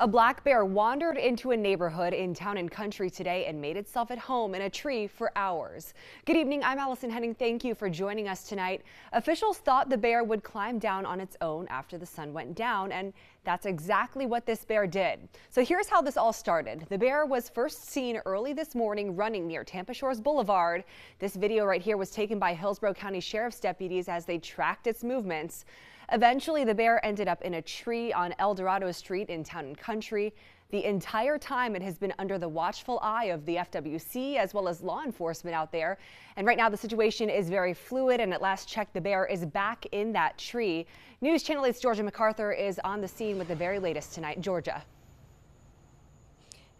A black bear wandered into a neighborhood in Town and Country today and made itself at home in a tree for hours. Good evening, I'm Allison Henning. Thank you for joining us tonight. Officials thought the bear would climb down on its own after the sun went down, and that's exactly what this bear did. So here's how this all started. The bear was first seen early this morning running near Tampa Shores Boulevard. This video right here was taken by Hillsborough County Sheriff's deputies as they tracked its movements. Eventually, the bear ended up in a tree on El Dorado Street in Town and Country. The entire time, it has been under the watchful eye of the FWC as well as law enforcement out there. And right now, the situation is very fluid. And at last check, the bear is back in that tree. News Channel 8's Georgia MacArthur is on the scene with the very latest tonight. Georgia.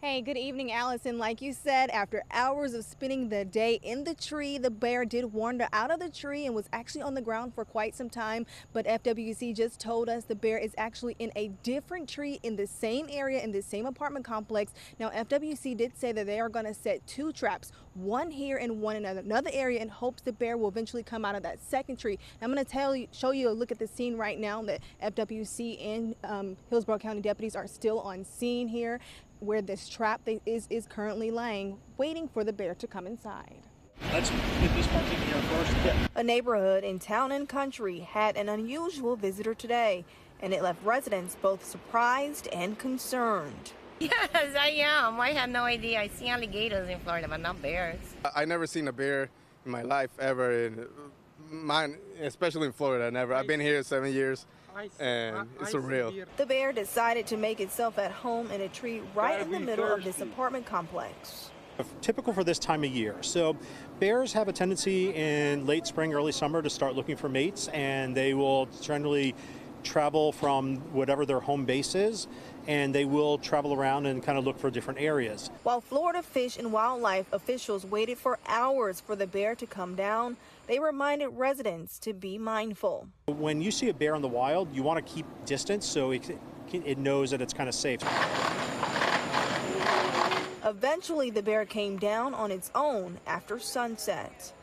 Hey, good evening, Allison. Like you said, after hours of spending the day in the tree, the bear did wander out of the tree and was actually on the ground for quite some time. But FWC just told us the bear is actually in a different tree in the same area, in the same apartment complex. Now, FWC did say that they are going to set two traps, one here and one in another area, in hopes the bear will eventually come out of that second tree. Now, I'm going to show you a look at the scene right now that FWC and Hillsborough County deputies are still on scene here, where this trap is currently laying, waiting for the bear to come inside. Let's get this part taken care of first. Yeah. A neighborhood in Town and Country had an unusual visitor today, and it left residents both surprised and concerned. Yes, I am. I had no idea. I see alligators in Florida, but not bears. I never seen a bear in my life ever. Mine, especially in Florida, never. I've been here 7 years. And it's surreal. The bear decided to make itself at home in a tree right in the middle of this apartment complex. Typical for this time of year. So bears have a tendency in late spring, early summer to start looking for mates, and they will generally travel from whatever their home base is, and they will travel around and kind of look for different areas. While Florida Fish and Wildlife officials waited for hours for the bear to come down, they reminded residents to be mindful. When you see a bear in the wild, you want to keep distance so it knows that it's kind of safe. Eventually, the bear came down on its own after sunset.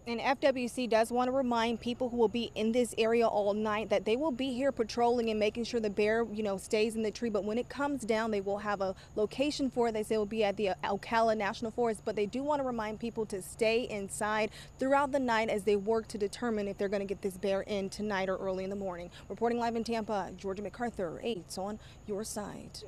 And FWC does want to remind people who will be in this area all night that they will be here patrolling and making sure the bear, stays in the tree. But when it comes down, they will have a location for it. They say it will be at the Ocala National Forest. But they do want to remind people to stay inside throughout the night as they work to determine if they're going to get this bear in tonight or early in the morning. Reporting live in Tampa, Georgia MacArthur, 8 on your side.